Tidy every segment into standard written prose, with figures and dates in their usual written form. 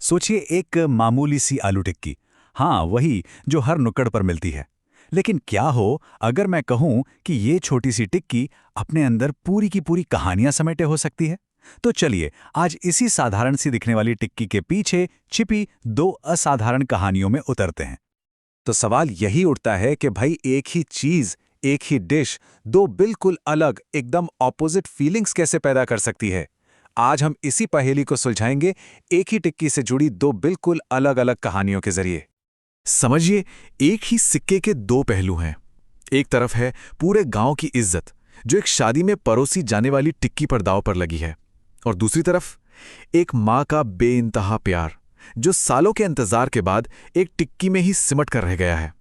सोचिए एक मामूली सी आलू टिक्की। हाँ, वही जो हर नुक्कड़ पर मिलती है। लेकिन क्या हो अगर मैं कहूं कि ये छोटी सी टिक्की अपने अंदर पूरी की पूरी कहानियां समेटे हो सकती है। तो चलिए आज इसी साधारण सी दिखने वाली टिक्की के पीछे छिपी दो असाधारण कहानियों में उतरते हैं। तो सवाल यही उठता है कि भाई एक ही चीज, एक ही डिश दो बिल्कुल अलग, एकदम ऑपोजिट फीलिंग्स कैसे पैदा कर सकती है। आज हम इसी पहेली को सुलझाएंगे, एक ही टिक्की से जुड़ी दो बिल्कुल अलग अलग कहानियों के जरिए। समझिए, एक ही सिक्के के दो पहलू हैं। एक तरफ है पूरे गांव की इज्जत, जो एक शादी में परोसी जाने वाली टिक्की पर दांव पर लगी है, और दूसरी तरफ एक माँ का बेइंतहा प्यार, जो सालों के इंतजार के बाद एक टिक्की में ही सिमट कर रह गया है।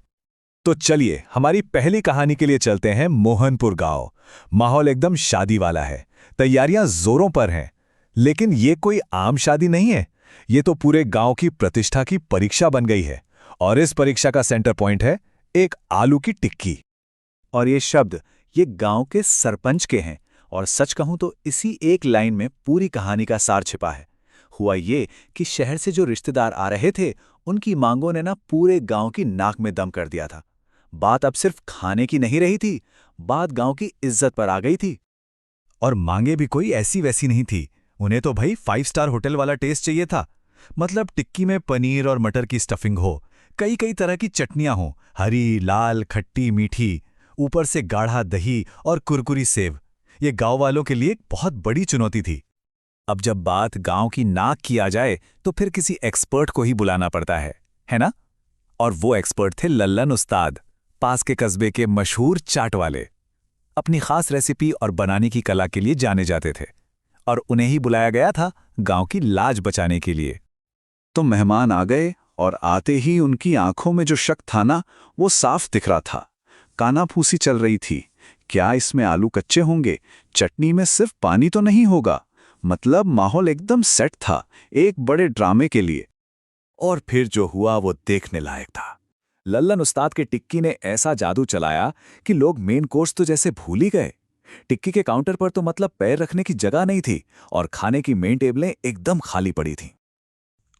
तो चलिए हमारी पहली कहानी के लिए चलते हैं मोहनपुर गांव। माहौल एकदम शादी वाला है, तैयारियां जोरों पर हैं। लेकिन ये कोई आम शादी नहीं है, ये तो पूरे गांव की प्रतिष्ठा की परीक्षा बन गई है। और इस परीक्षा का सेंटर पॉइंट है एक आलू की टिक्की। और ये शब्द ये गांव के सरपंच के हैं, और सच कहूं तो इसी एक लाइन में पूरी कहानी का सार छिपा है। हुआ ये कि शहर से जो रिश्तेदार आ रहे थे, उनकी मांगों ने ना पूरे गांव की नाक में दम कर दिया था। बात अब सिर्फ खाने की नहीं रही थी, बात गांव की इज्जत पर आ गई थी। और मांगे भी कोई ऐसी वैसी नहीं थी, उन्हें तो भाई 5 स्टार होटल वाला टेस्ट चाहिए था। मतलब टिक्की में पनीर और मटर की स्टफिंग हो, कई कई तरह की चटनियां हो, हरी, लाल, खट्टी, मीठी, ऊपर से गाढ़ा दही और कुरकुरी सेव। ये गांव वालों के लिए एक बहुत बड़ी चुनौती थी। अब जब बात गांव की नाक की आ जाए तो फिर किसी एक्सपर्ट को ही बुलाना पड़ता है ना? और वो एक्सपर्ट थे लल्लन उस्ताद, पास के कस्बे के मशहूर चाट वाले। अपनी खास रेसिपी और बनाने की कला के लिए जाने जाते थे, और उन्हें ही बुलाया गया था गांव की लाज बचाने के लिए। तो मेहमान आ गए, और आते ही उनकी आंखों में जो शक था ना, वो साफ दिख रहा था। कानाफूसी चल रही थी, क्या इसमें आलू कच्चे होंगे, चटनी में सिर्फ पानी तो नहीं होगा। मतलब माहौल एकदम सेट था एक बड़े ड्रामे के लिए। और फिर जो हुआ वो देखने लायक था। लल्लन उस्ताद के टिक्की ने ऐसा जादू चलाया कि लोग मेन कोर्स तो जैसे भूल ही गए। टिक्की के काउंटर पर तो मतलब पैर रखने की जगह नहीं थी, और खाने की मेन टेबलें एकदम खाली पड़ी थीं।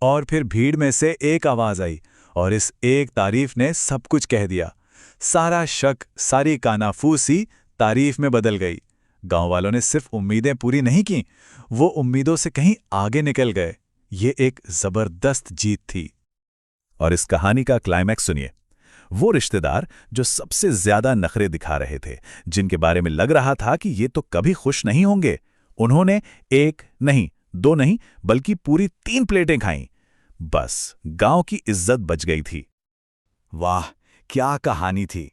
और फिर भीड़ में से एक आवाज आई, और इस एक तारीफ ने सब कुछ कह दिया। सारा शक, सारी कानाफूसी तारीफ में बदल गई। गांव वालों ने सिर्फ उम्मीदें पूरी नहीं की, वो उम्मीदों से कहीं आगे निकल गए। ये एक जबरदस्त जीत थी। और इस कहानी का क्लाइमैक्स सुनिए। वो रिश्तेदार जो सबसे ज्यादा नखरे दिखा रहे थे, जिनके बारे में लग रहा था कि ये तो कभी खुश नहीं होंगे, उन्होंने एक नहीं, दो नहीं, बल्कि पूरी 3 प्लेटें खाईं। बस गांव की इज्जत बच गई थी। वाह, क्या कहानी थी।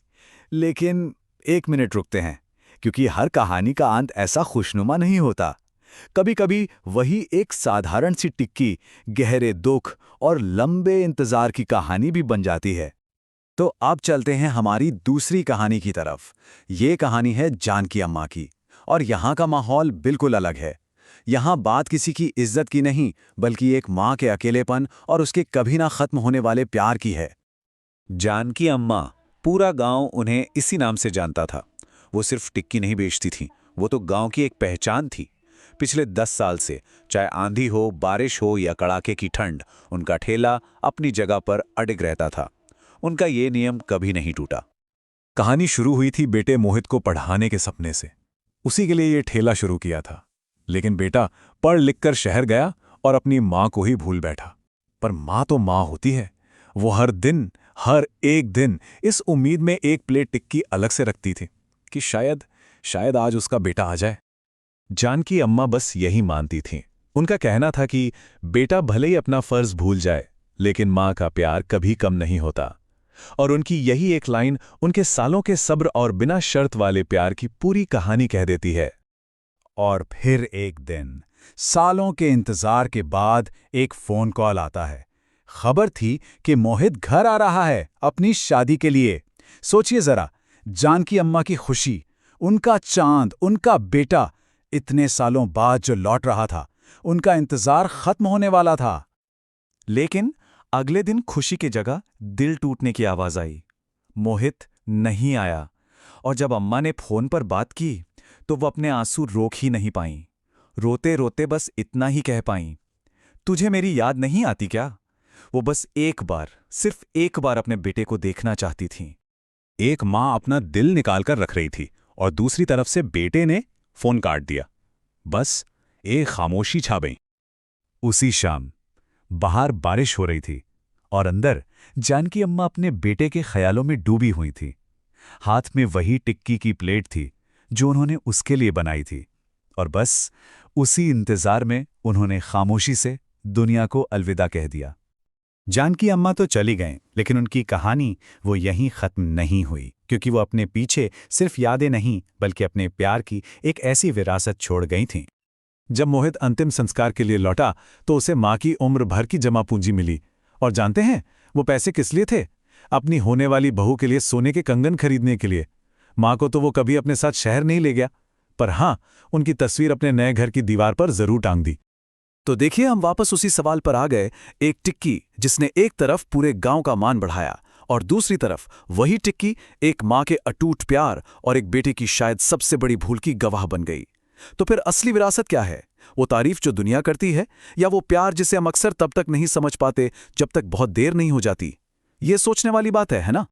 लेकिन एक मिनट रुकते हैं, क्योंकि हर कहानी का अंत ऐसा खुशनुमा नहीं होता। कभी कभी वही एक साधारण सी टिक्की गहरे दुख और लंबे इंतजार की कहानी भी बन जाती है। तो अब चलते हैं हमारी दूसरी कहानी की तरफ। ये कहानी है जानकी अम्मा की, और यहाँ का माहौल बिल्कुल अलग है। यहाँ बात किसी की इज्जत की नहीं, बल्कि एक माँ के अकेलेपन और उसके कभी ना खत्म होने वाले प्यार की है। जानकी अम्मा, पूरा गांव उन्हें इसी नाम से जानता था। वो सिर्फ टिक्की नहीं बेचती थीं, वो तो गांव की एक पहचान थी। पिछले 10 साल से, चाहे आंधी हो, बारिश हो या कड़ाके की ठंड, उनका ठेला अपनी जगह पर अडिग रहता था। उनका ये नियम कभी नहीं टूटा। कहानी शुरू हुई थी बेटे मोहित को पढ़ाने के सपने से। उसी के लिए ये ठेला शुरू किया था। लेकिन बेटा पढ़ लिख कर शहर गया और अपनी माँ को ही भूल बैठा। पर माँ तो माँ होती है। वो हर दिन, हर एक दिन इस उम्मीद में एक प्लेट टिक्की अलग से रखती थी कि शायद शायद आज उसका बेटा आ जाए। जानकी अम्मा बस यही मानती थीं। उनका कहना था कि बेटा भले ही अपना फर्ज भूल जाए, लेकिन माँ का प्यार कभी कम नहीं होता। और उनकी यही एक लाइन उनके सालों के सब्र और बिना शर्त वाले प्यार की पूरी कहानी कह देती है। और फिर एक दिन, सालों के इंतजार के बाद एक फोन कॉल आता है। खबर थी कि मोहित घर आ रहा है अपनी शादी के लिए। सोचिए जरा, जानकी अम्मा की खुशी, उनका चांद, उनका बेटा, इतने सालों बाद जो लौट रहा था, उनका इंतजार खत्म होने वाला था। लेकिन अगले दिन खुशी की जगह दिल टूटने की आवाज आई। मोहित नहीं आया। और जब अम्मा ने फोन पर बात की, तो वो अपने आंसू रोक ही नहीं पाईं। रोते रोते बस इतना ही कह पाईं, तुझे मेरी याद नहीं आती क्या? वो बस एक बार, सिर्फ एक बार अपने बेटे को देखना चाहती थी। एक माँ अपना दिल निकालकर रख रही थी और दूसरी तरफ से बेटे ने फोन काट दिया। बस एक खामोशी छा गई। उसी शाम बाहर बारिश हो रही थी और अंदर जानकी अम्मा अपने बेटे के ख्यालों में डूबी हुई थी। हाथ में वही टिक्की की प्लेट थी जो उन्होंने उसके लिए बनाई थी, और बस उसी इंतजार में उन्होंने खामोशी से दुनिया को अलविदा कह दिया। जानकी अम्मा तो चली गईं, लेकिन उनकी कहानी वो यहीं खत्म नहीं हुई, क्योंकि वो अपने पीछे सिर्फ यादें नहीं बल्कि अपने प्यार की एक ऐसी विरासत छोड़ गई थीं। जब मोहित अंतिम संस्कार के लिए लौटा तो उसे माँ की उम्र भर की जमा पूंजी मिली। और जानते हैं वो पैसे किस लिए थे? अपनी होने वाली बहू के लिए सोने के कंगन खरीदने के लिए। माँ को तो वो कभी अपने साथ शहर नहीं ले गया, पर हाँ, उनकी तस्वीर अपने नए घर की दीवार पर जरूर टांग दी। तो देखिए, हम वापस उसी सवाल पर आ गए। एक टिक्की जिसने एक तरफ पूरे गांव का मान बढ़ाया और दूसरी तरफ वही टिक्की एक माँ के अटूट प्यार और एक बेटे की शायद सबसे बड़ी भूल की गवाह बन गई। तो फिर असली विरासत क्या है? वो तारीफ जो दुनिया करती है, या वो प्यार जिसे हम अक्सर तब तक नहीं समझ पाते जब तक बहुत देर नहीं हो जाती? ये सोचने वाली बात है ना?